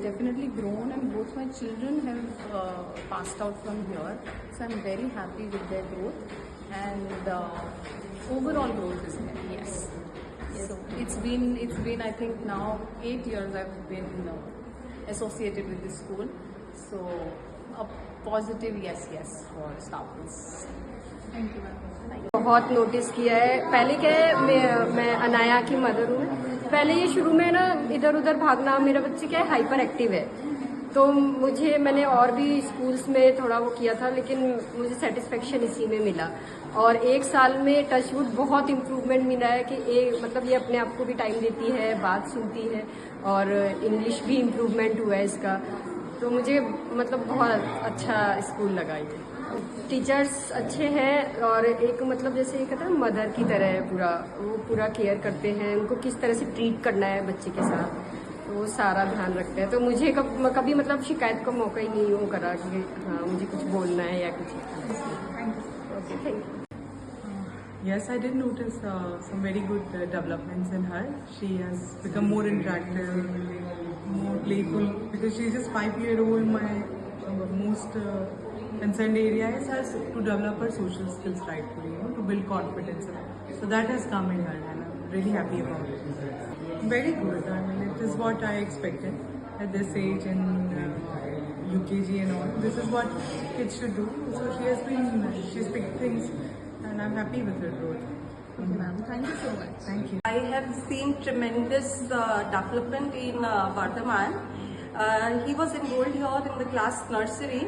definitely grown, and both my children have passed out from here. So I'm very happy with their growth, and overall growth is there. Yes. So it's been I think now 8 years I've been associated with this school. So a positive yes for Starbucks. Thank you, ma'am. बहुत notice किया है। पहले क्या है, मैं अनाया की mother हूँ। पहले ये शुरू में ना इधर उधर भागना, मेरा बच्चे क्या है हाइपर एक्टिव है, तो मैंने और भी स्कूल्स में थोड़ा वो किया था, लेकिन मुझे सेटिस्फेक्शन इसी में मिला। और 1 साल में टचवुड बहुत इम्प्रूवमेंट मिला है कि मतलब ये अपने आप को भी टाइम देती है, बात सुनती है, और इंग्लिश भी इम्प्रूवमेंट हुआ है इसका। तो मुझे मतलब बहुत अच्छा स्कूल लगा ये। टीचर्स अच्छे हैं, और एक मतलब जैसे ये कहते हैं मदर की तरह है, वो पूरा केयर करते हैं, उनको किस तरह से ट्रीट करना है बच्चे के साथ, तो वो सारा ध्यान रखते हैं। तो मुझे कभी मतलब शिकायत का मौका ही नहीं वो करा कि हाँ मुझे कुछ बोलना है या कुछ। Okay, thank you. Yes, I did notice some very good developments in her. She has become more interactive, more playful, because she's just 5-year-old. My most concerned area is her to develop her social skills rightfully, to build confidence. So that has come in her, and I'm really happy about it. Very good. I mean, it is what I expected at this age in UKG and all. This is what kids should do. So she's picked things, and I'm happy with her growth. Thank you, ma'am. Thank you so much. Thank you. I have seen tremendous development in Vardhaman. He was enrolled here in the class nursery.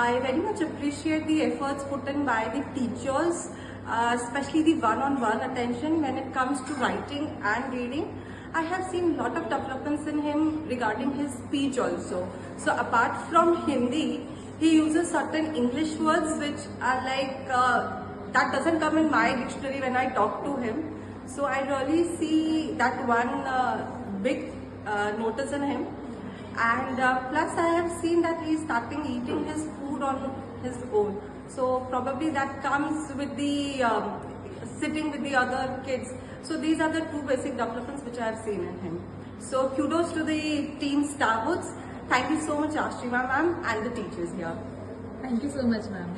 I very much appreciate the efforts put in by the teachers, especially the one-on-one attention when it comes to writing and reading. I have seen a lot of developments in him regarding his speech also. So apart from Hindi, he uses certain English words which are like that doesn't come in my dictionary when I talk to him. So I really see that one big notice in him. And plus I have seen that he is starting eating his food on his own. So probably that comes with the sitting with the other kids. So these are the 2 basic developments which I have seen in him. So kudos to the team Starwoods. Thank you so much Ashima ma'am and the teachers here. Thank you so much, ma'am.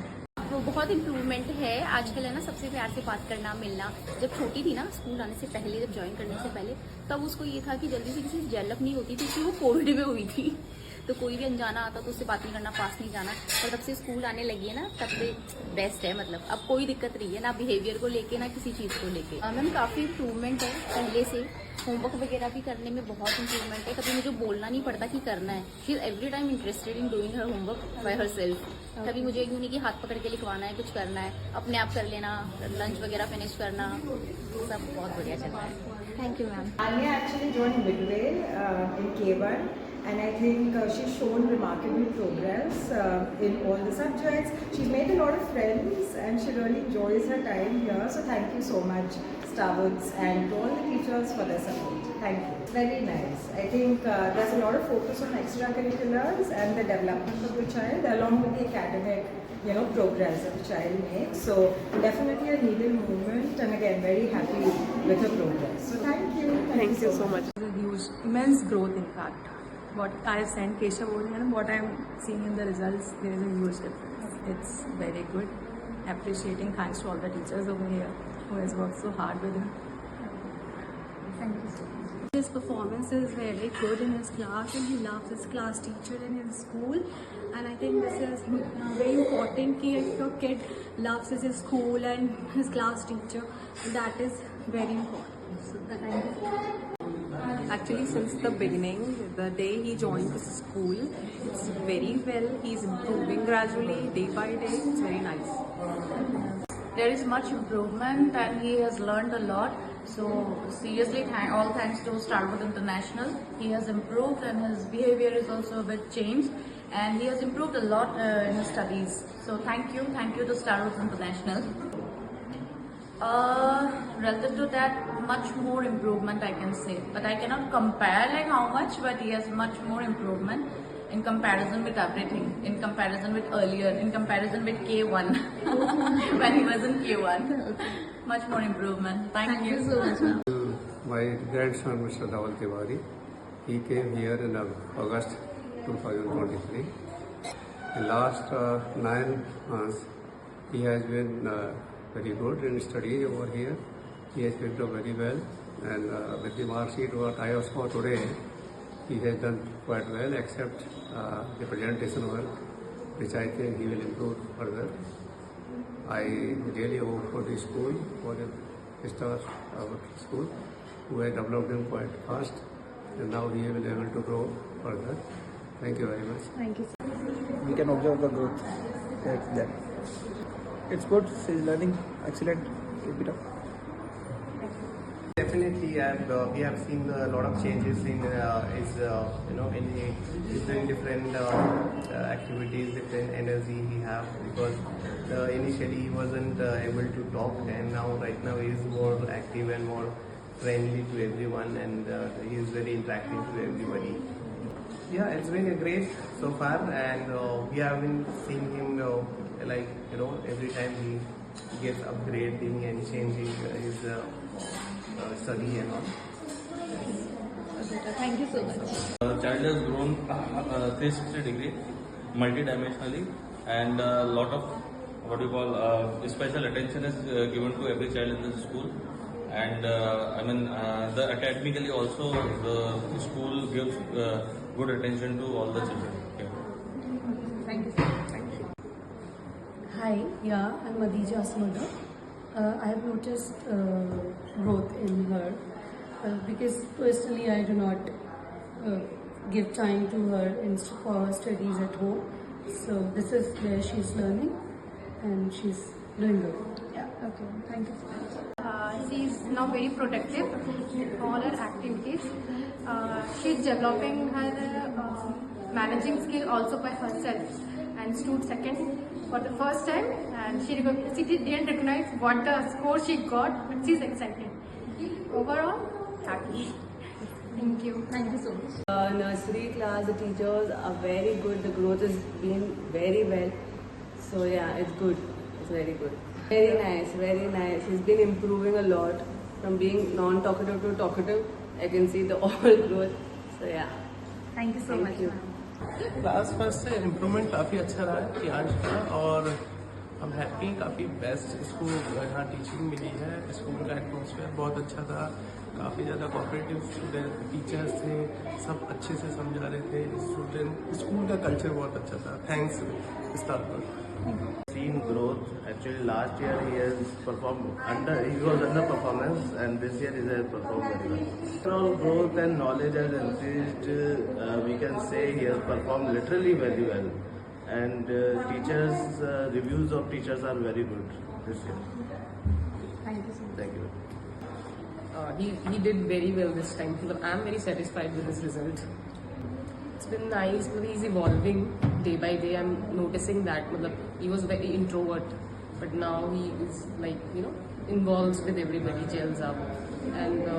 वो बहुत improvement है आजकल, है ना, सबसे प्यार से बात करना, मिलना। जब छोटी थी ना, स्कूल आने से पहले, जब ज्वाइन करने से पहले, तब उसको ये था कि जल्दी से किसी से डेवलप नहीं होती थी, क्योंकि वो कोविड में हुई थी। तो कोई भी अनजाना आता तो उससे बात नहीं करना, पास नहीं जाना। और तब से स्कूल आने लगी है ना, तब से बेस्ट है। मतलब अब कोई दिक्कत नहीं है, ना बिहेवियर को लेके ना किसी चीज़ को लेके। मैम काफ़ी इम्प्रूवमेंट है पहले से। होमवर्क वगैरह भी करने में बहुत इम्प्रूवमेंट है। कभी मुझे बोलना नहीं पड़ता कि करना है। She is every time interested in doing her homework bye her self. कभी मुझे यूँ नहीं कि हाथ पकड़ के लिखवाना है, कुछ करना है, अपने आप कर लेना, लंच वगैरह फिनिश करना, सब बहुत बढ़िया चल रहा है। Thank you ma'am. Anya actually joined midway in K1, and I think she's shown remarkable progress in all the subjects. She's made a lot of friends, and she really enjoys her time here. So thank you so much, Starwoods, and to all the teachers for their support. Thank you. Very nice. I think there's a lot of focus on extracurriculars and the development of the child, along with the academic, progress that the child makes. So definitely a needed movement, and again very happy with her progress. So thank you. Thank you so much. There's a huge, immense growth in fact. What I have sent Keshav over and what I'm seeing in the results, there is a huge difference. It's very good. Appreciating, thanks to all the teachers over here who has worked so hard with him. Thank you so much. His performance is very good in his class, and he loves his class teacher in his school. And I think this is very important कि if your kid loves his school and his class teacher, that is very important. So thank you. Actually, since the beginning, the day he joined the school, it's very well. He's improving gradually, day by day. It's very nice. There is much improvement, and he has learned a lot. So seriously, all thanks to Starwood International. He has improved, and his behavior is also a bit changed, and he has improved a lot in his studies. So thank you to Starwood International. Relative to that, much more improvement I can say, but I cannot compare like how much, but he has much more improvement in comparison with everything, in comparison with earlier, in comparison with K1 when he was in K1. Much more improvement. Thank you so much. My grandson, Mr. Dhawal Tiwari, he came here in August 2023. In last 9 months, he has been very good in study over here. He has picked up very well, and with the mark sheet what I have scored today, he has done quite well, except the presentation work, which I think he will improve further. I really hope for the school, for the staff of our school, who have developed him quite fast, and now he will be able to grow further. Thank you very much. Thank you. We can observe the growth there. It's good. He's learning. Excellent. Keep it up. Definitely, and we have seen a lot of changes in his, he's doing different activities, different energy he have, because initially he wasn't able to talk, and right now he is more active and more friendly to everyone, and he is very interactive to everybody. Yeah, it's been a great so far, and we have been seeing him every time he gets upgrading and changing his study and all. Thank you so much. Child has grown 360 degree, multi-dimensionally, and a lot of special attention is given to every child in the school. And the academically also the school gives good attention to all the children. Yeah. Thank you. Thank you. Hi, I'm Adhija's mother. I have noticed growth in her because personally I do not give time to her for her studies at home. So this is where she's learning and she's doing good. Yeah, okay. Thank you so much. She is now very protective in all her activities. She is developing her managing skill also by herself and stood second for the first time, and she didn't recognize what the score she got, but she's excited. Overall, happy. Thank you. Thank you so much. Nursery class, the teachers are very good. The growth is being very well. So yeah, it's good. It's very good. Very nice, very nice. He's been improving a lot from being non-talkative to talkative. I can see the all growth. So yeah. Thank you so much. Class first से improvement काफ़ी अच्छा रहा है प्रियांश का, और हम happy, काफ़ी best इसको यहाँ टीचिंग मिली है। स्कूल का एटमॉस्फेयर बहुत अच्छा था, काफ़ी ज़्यादा कोऑपरेटिव स्टूडेंट टीचर्स थे, सब अच्छे से समझा रहे थे स्टूडेंट। स्कूल का कल्चर बहुत अच्छा था। थैंक्स स्टाफ पर। Seen growth. Actually, last year he has performed he was under performance, and this year he has performed very well. Overall growth and knowledge has increased. We can say he has performed literally very well, and teachers reviews of teachers are very good this year. Thank you so much. Thank you. He did very well this time. I'm very satisfied with his result. It's been nice. He's evolving day by day. I'm noticing that he was very introvert, but now he is involves with everybody, gels up, and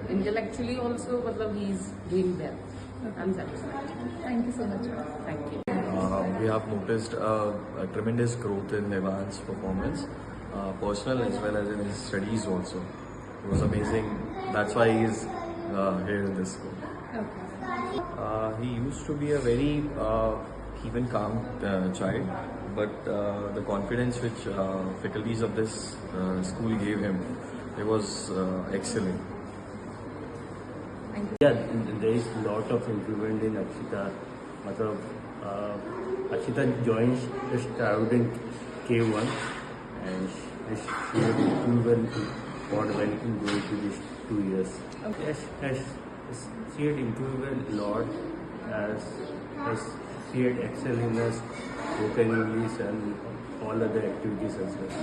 intellectually also he's doing well. I'm satisfied. Thank you so much. Thank you. We have noticed a tremendous growth in Evan's performance, personal as well as in his studies also. It was amazing. That's why he is here in this school. Okay. He used to be a very even calm child, but the confidence which faculties of this school gave him, it was excellent. Yeah, there is a lot of improvement in Akshita. Akshita joined just in K1, and she has improved when going to these 2 years. Okay. Yes, she had improved a lot as she had excelled in her spoken English and all other activities as well.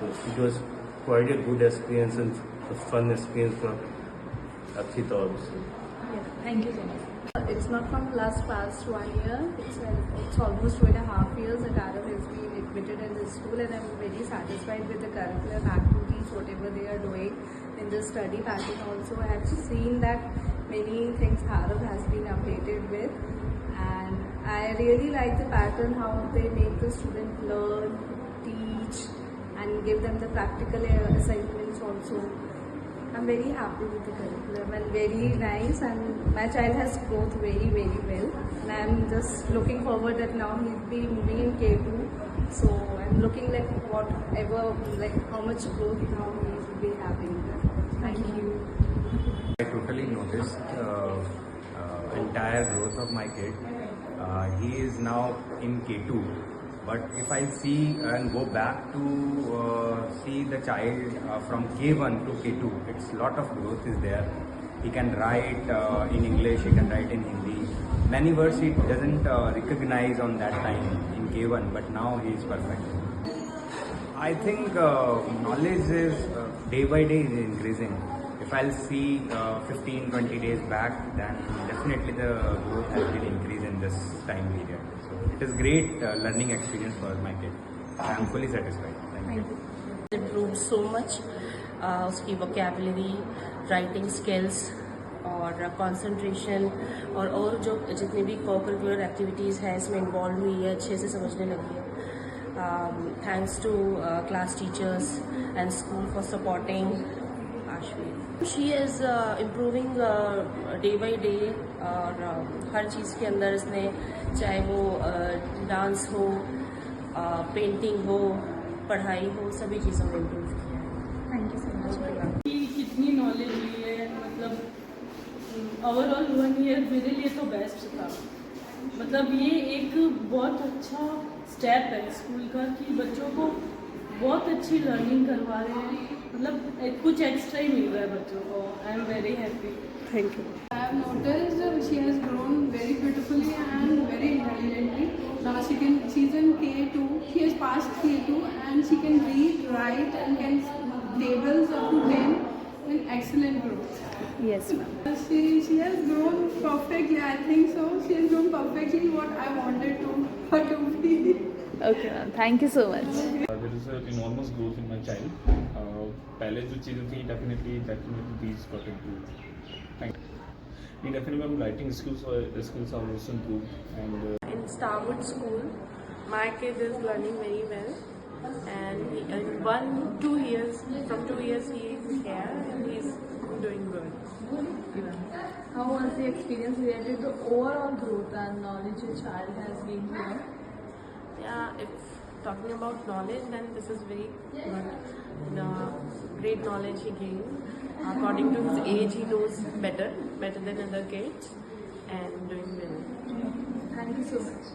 So it was quite a good experience and a fun experience for Akshita also. Yeah, thank you so much. It's not from past 1 year. It's almost 2.5 years that Arav has been admitted in this school, and I'm very satisfied with the curriculum activities, whatever they are doing in the study pattern. Also, I have seen that many things Arav has been updated with, and I really like the pattern how they make the student learn, teach, and give them the practical assignments also. I'm very happy with the curriculum and very nice, and my child has growth very well, and I'm just looking forward that now he'll be moving in K2, so I'm looking like whatever, like how much growth now he will be having. Thank you. I totally noticed entire growth of my kid. He is now in K2, but if I see and go back to see the child from K1 to K2, it's lot of growth is there. He can write in English, he can write in Hindi. Many words he doesn't recognize on that time in K1, but now he is perfect. I think knowledge is day by day is increasing. If I'll see 15-20 days back, then definitely the growth has been increased in this time period. So it is great learning experience for my kid. I am fully satisfied. Thank you. Improved so much. उसकी vocabulary, writing skills और concentration और जो जितने भी co-curricular activities हैं इसमें involved हुई है, अच्छे से समझने लगी है. Thanks to class teachers and school for supporting Ashmi. She is improving day by day और हर चीज़ के अंदर इसने चाहे वो डांस हो, पेंटिंग हो, पढ़ाई हो, सभी चीज़ों में इम्प्रूव किया है. Thank you so much. कितनी नॉलेज ली है, मतलब ओवरऑल 1 ईयर मेरे लिए तो बेस्ट था. मतलब ये एक बहुत अच्छा स्टेप है स्कूल का कि बच्चों को बहुत अच्छी लर्निंग करवा रहे हैं. मतलब कुछ एक्स्ट्रा ही मिल रहा है बच्चों को. I am very happy. Thank you. I have noticed she has grown very beautifully and very intelligently. Now she's in K2. She has passed K2 and she can read, write and can tables up to 10 in excellent growth. Yes, ma'am. She has grown perfectly. I think so. She has grown perfectly what I wanted her to be. Okay, ma'am. Thank you so much. There is an enormous growth in my child. पहले जो चीज़ें थी definitely these got improved. Thank you. Definitely writing skills are also improved. And In Starwood School, my kid is learning very well, and in 1-2 years, from 2 years he is here and he is doing good. How was the experience related to overall growth and knowledge your child has gained here? Yeah, if talking about knowledge, then this is very good. Great knowledge he gained. According to his age, he knows better than other kids, and doing well. Thank you so much.